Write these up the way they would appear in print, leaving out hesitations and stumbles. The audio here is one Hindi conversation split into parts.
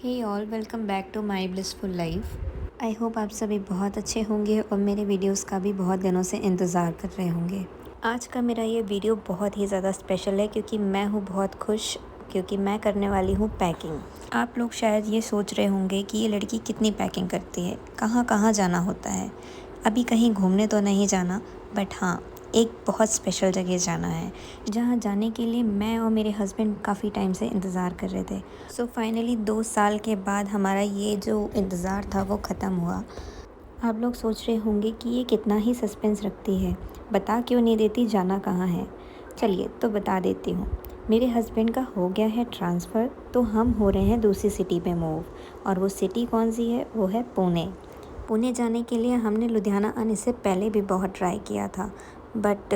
Hey all, welcome back to my blissful life. I hope आप सभी बहुत अच्छे होंगे और मेरे वीडियोस का भी बहुत दिनों से इंतज़ार कर रहे होंगे। आज का मेरा ये वीडियो बहुत ही ज़्यादा स्पेशल है क्योंकि मैं हूँ बहुत खुश, क्योंकि मैं करने वाली हूँ पैकिंग। आप लोग शायद ये सोच रहे होंगे कि ये लड़की कितनी पैकिंग करती है, कहाँ कहाँ जाना होता है। अभी कहीं घूमने तो नहीं जाना, बट हाँ, एक बहुत स्पेशल जगह जाना है जहाँ जाने के लिए मैं और मेरे हस्बैंड काफ़ी टाइम से इंतज़ार कर रहे थे। सो फाइनली 2 साल के बाद हमारा ये जो इंतज़ार था वो ख़त्म हुआ। आप लोग सोच रहे होंगे कि ये कितना ही सस्पेंस रखती है, बता क्यों नहीं देती जाना कहाँ है। चलिए तो बता देती हूँ। मेरे हस्बैंड का हो गया है ट्रांसफ़र, तो हम हो रहे हैं दूसरी सिटी पे मूव। और वो सिटी कौन सी है? वो है पुणे। पुणे जाने के लिए हमने लुधियाना आने से पहले भी बहुत ट्राई किया था, बट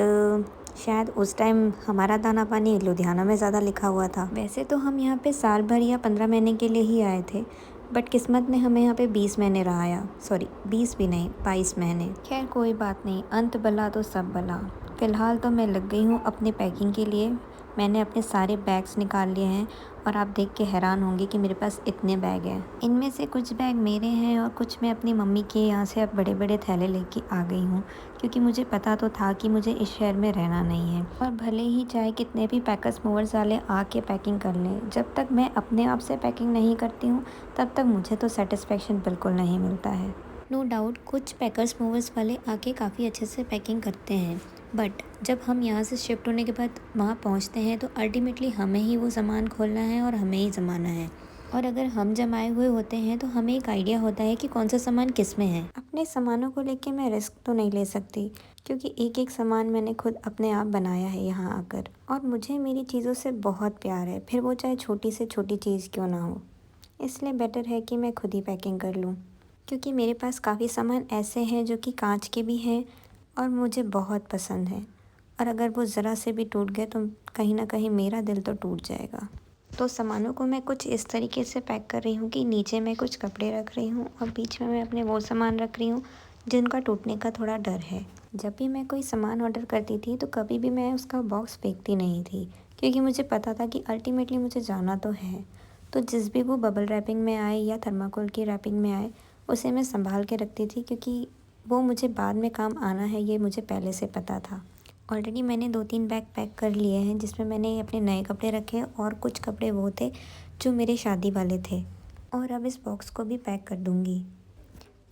शायद उस टाइम हमारा दाना पानी लुधियाना में ज़्यादा लिखा हुआ था। वैसे तो हम यहाँ पे साल भर या 15 महीने के लिए ही आए थे, बट किस्मत ने हमें यहाँ पे 20 महीने रहाया। सॉरी, 20 भी नहीं, 22 महीने। खैर कोई बात नहीं, अंत भला तो सब भला। फ़िलहाल तो मैं लग गई हूँ अपनी पैकिंग के लिए। मैंने अपने सारे बैग्स निकाल लिए हैं और आप देख के हैरान होंगे कि मेरे पास इतने बैग हैं। इनमें से कुछ बैग मेरे हैं और कुछ मैं अपनी मम्मी के यहाँ से अब बड़े बड़े थैले लेके आ गई हूँ, क्योंकि मुझे पता तो था कि मुझे इस शहर में रहना नहीं है। और भले ही चाहे कितने भी पैकर्स मूवर्स वाले आके पैकिंग कर लें, जब तक मैं अपने आप से पैकिंग नहीं करती हूँ तब तक मुझे तो सेटिस्फेक्शन बिल्कुल नहीं मिलता है। नो डाउट कुछ पैकर्स मूवर्स वाले आके काफ़ी अच्छे से पैकिंग करते हैं, बट जब हम यहाँ से शिफ्ट होने के बाद वहाँ पहुँचते हैं तो अल्टीमेटली हमें ही वो सामान खोलना है और हमें ही जमाना है। और अगर हम जमाए हुए होते हैं तो हमें एक आइडिया होता है कि कौन सा सामान किस में है। अपने सामानों को लेके मैं रिस्क तो नहीं ले सकती, क्योंकि एक एक सामान मैंने खुद अपने आप बनाया है यहाँ आकर, और मुझे मेरी चीज़ों से बहुत प्यार है, फिर वो चाहे छोटी से छोटी चीज़ क्यों ना हो। इसलिए बेटर है कि मैं खुद ही पैकिंग कर लूँ, क्योंकि मेरे पास काफ़ी सामान ऐसे हैं जो कि कांच के भी हैं और मुझे बहुत पसंद है, और अगर वो ज़रा से भी टूट गए तो कहीं ना कहीं मेरा दिल तो टूट जाएगा। तो सामानों को मैं कुछ इस तरीके से पैक कर रही हूँ कि नीचे मैं कुछ कपड़े रख रही हूँ और बीच में मैं अपने वो सामान रख रही हूँ जिनका टूटने का थोड़ा डर है। जब भी मैं कोई सामान ऑर्डर करती थी तो कभी भी मैं उसका बॉक्स फेंकती नहीं थी, क्योंकि मुझे पता था कि अल्टीमेटली मुझे जाना तो है। तो जिस भी वो बबल रैपिंग में आए या थर्माकोल की रैपिंग में आए, उसे मैं संभाल के रखती थी, क्योंकि वो मुझे बाद में काम आना है, ये मुझे पहले से पता था। ऑलरेडी मैंने 2-3 बैग पैक कर लिए हैं जिसमें मैंने अपने नए कपड़े रखे और कुछ कपड़े वो थे जो मेरे शादी वाले थे, और अब इस बॉक्स को भी पैक कर दूँगी।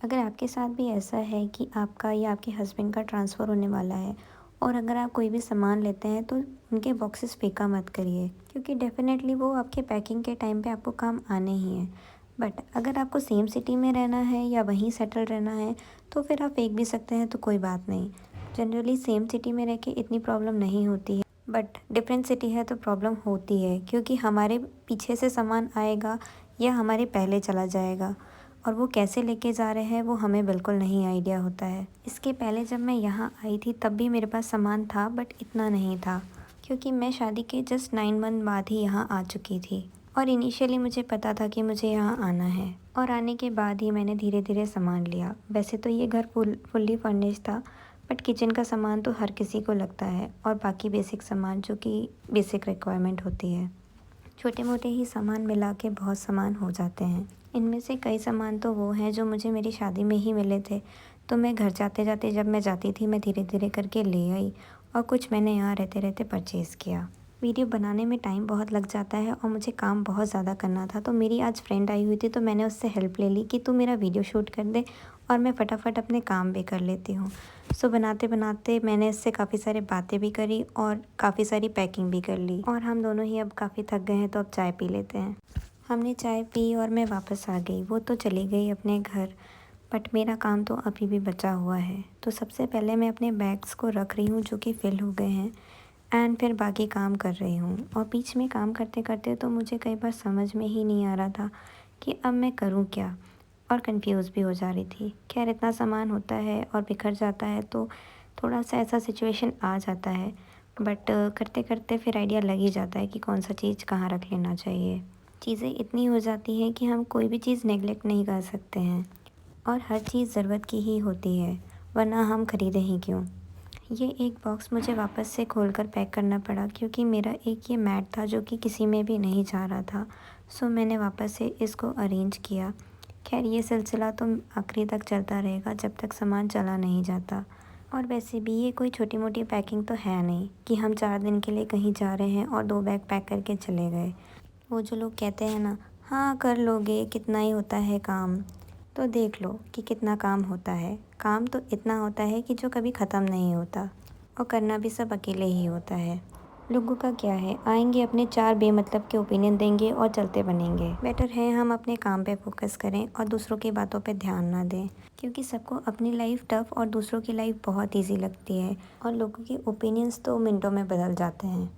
अगर आपके साथ भी ऐसा है कि आपका या आपके हस्बैंड का ट्रांसफ़र होने वाला है और अगर आप कोई भी सामान लेते हैं तो उनके बॉक्सेस फेंका मत करिए, क्योंकि डेफ़िनेटली वो आपके पैकिंग के टाइम पे आपको काम आने ही हैं। बट अगर आपको सेम सिटी में रहना है या वहीं सेटल रहना है तो फिर आप फेंक भी सकते हैं, तो कोई बात नहीं। जनरली सेम सिटी में रह के इतनी प्रॉब्लम नहीं होती है, बट डिफरेंट सिटी है तो प्रॉब्लम होती है, क्योंकि हमारे पीछे से सामान आएगा या हमारे पहले चला जाएगा, और वो कैसे लेके जा रहे हैं वो हमें बिल्कुल नहीं आइडिया होता है। इसके पहले जब मैं यहाँ आई थी तब भी मेरे पास सामान था, बट इतना नहीं था, क्योंकि मैं शादी के जस्ट 9 मंथ बाद ही यहाँ आ चुकी थी और इनिशियली मुझे पता था कि मुझे यहाँ आना है, और आने के बाद ही मैंने धीरे धीरे सामान लिया। वैसे तो ये घर फुल्ली फर्निश्ड था, बट किचन का सामान तो हर किसी को लगता है, और बाकी बेसिक सामान जो कि बेसिक रिक्वायरमेंट होती है। छोटे मोटे ही सामान मिला के बहुत सामान हो जाते हैं। इनमें से कई सामान तो वो हैं जो मुझे मेरी शादी में ही मिले थे, तो मैं घर जाते जाते जब मैं जाती थी मैं धीरे धीरे करके ले आई, और कुछ मैंने यहाँ रहते रहते परचेज़ किया। वीडियो बनाने में टाइम बहुत लग जाता है और मुझे काम बहुत ज़्यादा करना था, तो मेरी आज फ्रेंड आई हुई थी तो मैंने उससे हेल्प ले ली कि तू मेरा वीडियो शूट कर दे और मैं फटाफट अपने काम भी कर लेती हूँ। सो बनाते बनाते मैंने इससे काफ़ी सारी बातें भी करी और काफ़ी सारी पैकिंग भी कर ली, और हम दोनों ही अब काफ़ी थक गए हैं तो अब चाय पी लेते हैं। हमने चाय पी और मैं वापस आ गई। वो तो चली गई अपने घर, बट मेरा काम तो अभी भी बचा हुआ है। तो सबसे पहले मैं अपने बैग्स को रख रही हूँ जो कि फ़िल हो गए हैं, एंड फिर बाकी काम कर रही हूँ। और बीच में काम करते करते तो मुझे कई बार समझ में ही नहीं आ रहा था कि अब मैं करूँ क्या, और कंफ्यूज भी हो जा रही थी। खैर इतना सामान होता है और बिखर जाता है तो थोड़ा सा ऐसा सिचुएशन आ जाता है, बट करते करते फिर आइडिया लग ही जाता है कि कौन सा चीज़ कहाँ रख लेना चाहिए। चीज़ें इतनी हो जाती हैं कि हम कोई भी चीज़ नेगलेक्ट नहीं कर सकते हैं, और हर चीज़ ज़रूरत की ही होती है, वरना हम ख़रीदें ही क्यों। ये एक बॉक्स मुझे वापस से खोलकर पैक करना पड़ा, क्योंकि मेरा एक ये मैट था जो कि किसी में भी नहीं जा रहा था, सो मैंने वापस से इसको अरेंज किया। खैर ये सिलसिला तो आखिरी तक चलता रहेगा जब तक सामान चला नहीं जाता। और वैसे भी ये कोई छोटी मोटी पैकिंग तो है नहीं कि हम 4 दिन के लिए कहीं जा रहे हैं और 2 बैग पैक करके चले गए। वो जो लोग कहते हैं ना, हाँ कर लोगे, कितना ही होता है काम, तो देख लो कि कितना काम होता है। काम तो इतना होता है कि जो कभी ख़त्म नहीं होता, और करना भी सब अकेले ही होता है। लोगों का क्या है, आएंगे अपने 4 बेमतलब के ओपिनियन देंगे और चलते बनेंगे। बेटर है हम अपने काम पे फोकस करें और दूसरों की बातों पे ध्यान ना दें, क्योंकि सबको अपनी लाइफ टफ और दूसरों की लाइफ बहुत ईजी लगती है और लोगों के ओपिनियंस तो मिनटों में बदल जाते हैं।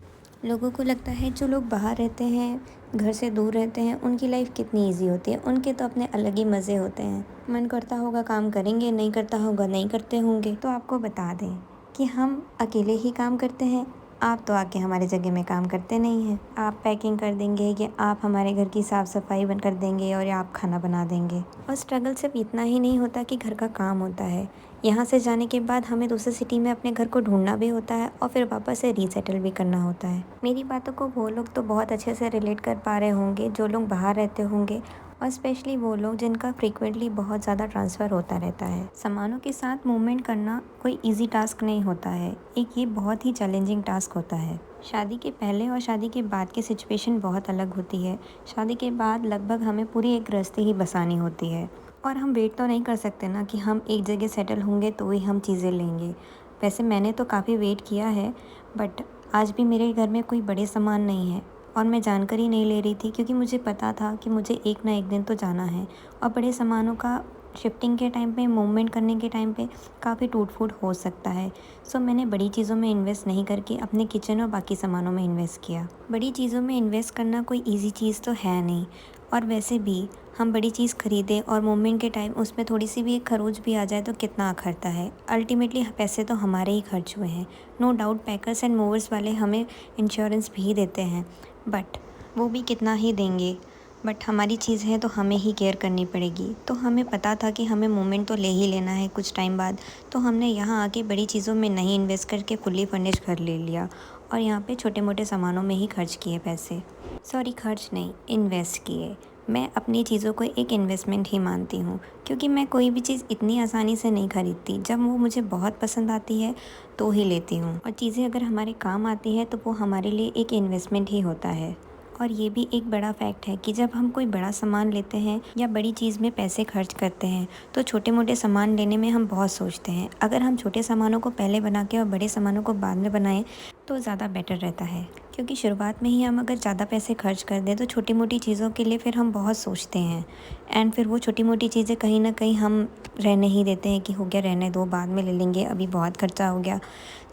लोगों को लगता है जो लोग बाहर रहते हैं, घर से दूर रहते हैं, उनकी लाइफ कितनी इजी होती है, उनके तो अपने अलग ही मज़े होते हैं। मन करता होगा काम करेंगे, नहीं करता होगा नहीं करते होंगे। तो आपको बता दें कि हम अकेले ही काम करते हैं, आप तो आके हमारे जगह में काम करते नहीं हैं। आप पैकिंग कर देंगे या आप हमारे घर की साफ़ सफाई बन कर देंगे और या आप खाना बना देंगे। और स्ट्रगल सिर्फ इतना ही नहीं होता कि घर का काम होता है, यहाँ से जाने के बाद हमें दूसरी सिटी में अपने घर को ढूंढना भी होता है और फिर वापस से रीसेटल भी करना होता है। मेरी बातों को वो लोग तो बहुत अच्छे से रिलेट कर पा रहे होंगे जो लोग बाहर रहते होंगे, और स्पेशली वो लोग जिनका फ्रीक्वेंटली बहुत ज़्यादा ट्रांसफ़र होता रहता है। सामानों के साथ मूवमेंट करना कोई इजी टास्क नहीं होता है, एक ये बहुत ही चैलेंजिंग टास्क होता है। शादी के पहले और शादी के बाद की सिचुएशन बहुत अलग होती है। शादी के बाद लगभग हमें पूरी एक गृहस्थी ही बसानी होती है और हम वेट तो नहीं कर सकते ना कि हम एक जगह सेटल होंगे तो ही हम चीज़ें लेंगे। वैसे मैंने तो काफ़ी वेट किया है, बट आज भी मेरे घर में कोई बड़े सामान नहीं है और मैं जानकारी नहीं ले रही थी क्योंकि मुझे पता था कि मुझे एक ना एक दिन तो जाना है और बड़े सामानों का शिफ्टिंग के टाइम पे, मूवमेंट करने के टाइम पे काफ़ी टूट-फूट हो सकता है। सो मैंने बड़ी चीज़ों में इन्वेस्ट नहीं करके अपने किचन और बाकी सामानों में इन्वेस्ट किया। बड़ी चीज़ों में इन्वेस्ट करना कोई ईज़ी चीज़ तो है नहीं, और वैसे भी हम बड़ी चीज़ खरीदें और मूवमेंट के टाइम उसमें थोड़ी सी भी एक खरोच भी आ जाए तो कितना अखरता है। अल्टीमेटली पैसे तो हमारे ही खर्च हुए हैं। No doubt packers and movers वाले हमें इंश्योरेंस भी देते हैं, बट वो भी कितना ही देंगे। बट हमारी चीज़ है तो हमें ही केयर करनी पड़ेगी। तो हमें पता था कि हमें मूवमेंट तो ले ही लेना है कुछ टाइम बाद, तो हमने यहाँ आके बड़ी चीज़ों में नहीं इन्वेस्ट करके फुल्ली फर्निश्ड घर ले लिया और यहाँ पे छोटे मोटे सामानों में ही खर्च किए पैसे। सॉरी, खर्च नहीं, इन्वेस्ट किए। मैं अपनी चीज़ों को एक इन्वेस्टमेंट ही मानती हूँ, क्योंकि मैं कोई भी चीज़ इतनी आसानी से नहीं खरीदती। जब वो मुझे बहुत पसंद आती है तो ही लेती हूँ, और चीज़ें अगर हमारे काम आती है तो वो हमारे लिए एक इन्वेस्टमेंट ही होता है। और ये भी एक बड़ा फैक्ट है कि जब हम कोई बड़ा सामान लेते हैं या बड़ी चीज़ में पैसे खर्च करते हैं तो छोटे मोटे सामान लेने में हम बहुत सोचते हैं। अगर हम छोटे सामानों को पहले बना के और बड़े सामानों को बाद में बनाएं तो ज़्यादा बेटर रहता है, क्योंकि शुरुआत में ही हम अगर ज़्यादा पैसे खर्च कर दें तो छोटी मोटी चीज़ों के लिए फिर हम बहुत सोचते हैं, एंड फिर वो छोटी मोटी चीज़ें कहीं ना कहीं हम रहने ही देते हैं कि हो गया रहने दो, बाद में ले लेंगे, अभी बहुत खर्चा हो गया।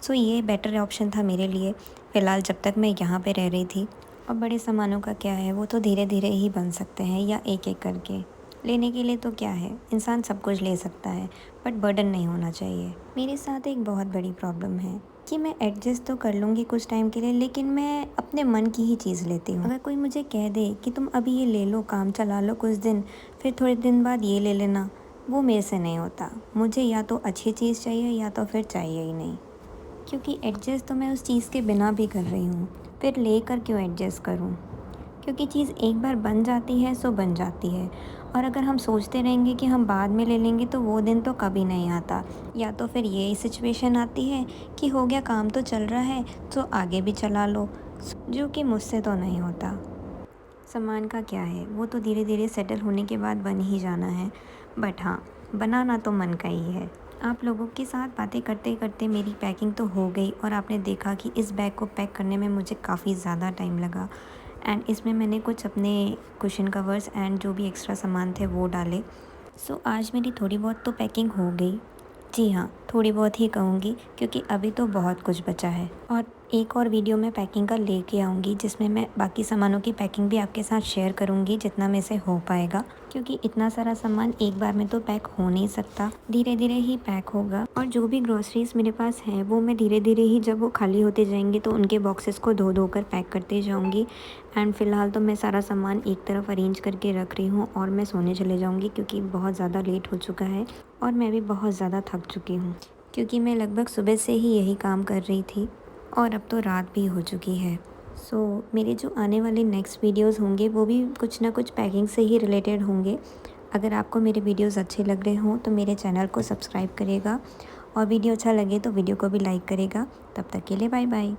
सो ये बेटर ऑप्शन था मेरे लिए फ़िलहाल जब तक मैं यहाँ पे रह रही थी। और बड़े सामानों का क्या है, वो तो धीरे धीरे ही बन सकते हैं या एक एक करके। लेने के लिए तो क्या है, इंसान सब कुछ ले सकता है, बट बर्डन नहीं होना चाहिए। मेरे साथ एक बहुत बड़ी प्रॉब्लम है कि मैं एडजस्ट तो कर लूँगी कुछ टाइम के लिए, लेकिन मैं अपने मन की ही चीज़ लेती हूँ। अगर कोई मुझे कह दे कि तुम अभी ये ले लो, काम चला लो कुछ दिन, फिर थोड़े दिन बाद ये ले लेना, वो मेरे से नहीं होता। मुझे या तो अच्छी चीज़ चाहिए या तो फिर चाहिए ही नहीं, क्योंकि एडजस्ट तो मैं उस चीज़ के बिना भी कर रही हूँ, फिर लेकर क्यों एडजस्ट करूँ? क्योंकि चीज़ एक बार बन जाती है सो बन जाती है, और अगर हम सोचते रहेंगे कि हम बाद में ले लेंगे तो वो दिन तो कभी नहीं आता। या तो फिर ये सिचुएशन आती है कि हो गया, काम तो चल रहा है तो आगे भी चला लो, जो कि मुझसे तो नहीं होता। सामान का क्या है, वो तो धीरे धीरे सेटल होने के बाद बन ही जाना है, बट हाँ, बनाना तो मन का ही है। आप लोगों के साथ बातें करते करते मेरी पैकिंग तो हो गई, और आपने देखा कि इस बैग को पैक करने में मुझे काफ़ी ज़्यादा टाइम लगा, एंड इसमें मैंने कुछ अपने कुशन कवर्स एंड जो भी एक्स्ट्रा सामान थे वो डाले। सो आज मेरी थोड़ी बहुत तो पैकिंग हो गई। जी हाँ, थोड़ी बहुत ही कहूँगी, क्योंकि अभी तो बहुत कुछ बचा है, और एक और वीडियो मैं पैकिंग का लेके आऊँगी जिसमें मैं बाकी सामानों की पैकिंग भी आपके साथ शेयर करूँगी जितना मेरे से हो पाएगा, क्योंकि इतना सारा सामान एक बार में तो पैक हो नहीं सकता, धीरे धीरे ही पैक होगा। और जो भी ग्रोसरीज मेरे पास हैं वो मैं धीरे धीरे ही, जब वो खाली होते जाएंगे तो उनके बॉक्सेस को धो कर पैक करते जाऊँगी। एंड फ़िलहाल तो मैं सारा सामान एक तरफ अरेंज करके रख रही हूँ और मैं सोने चले जाऊँगी, क्योंकि बहुत ज़्यादा लेट हो चुका है और मैं भी बहुत ज़्यादा थक चुकी हूँ, क्योंकि मैं लगभग सुबह से ही यही काम कर रही थी और अब तो रात भी हो चुकी है। मेरे जो आने वाले नेक्स्ट वीडियोस होंगे वो भी कुछ ना कुछ पैकिंग से ही रिलेटेड होंगे। अगर आपको मेरे वीडियोस अच्छे लग रहे हों तो मेरे चैनल को सब्सक्राइब करिएगा और वीडियो अच्छा लगे तो वीडियो को भी लाइक करेगा। तब तक के लिए बाय बाय।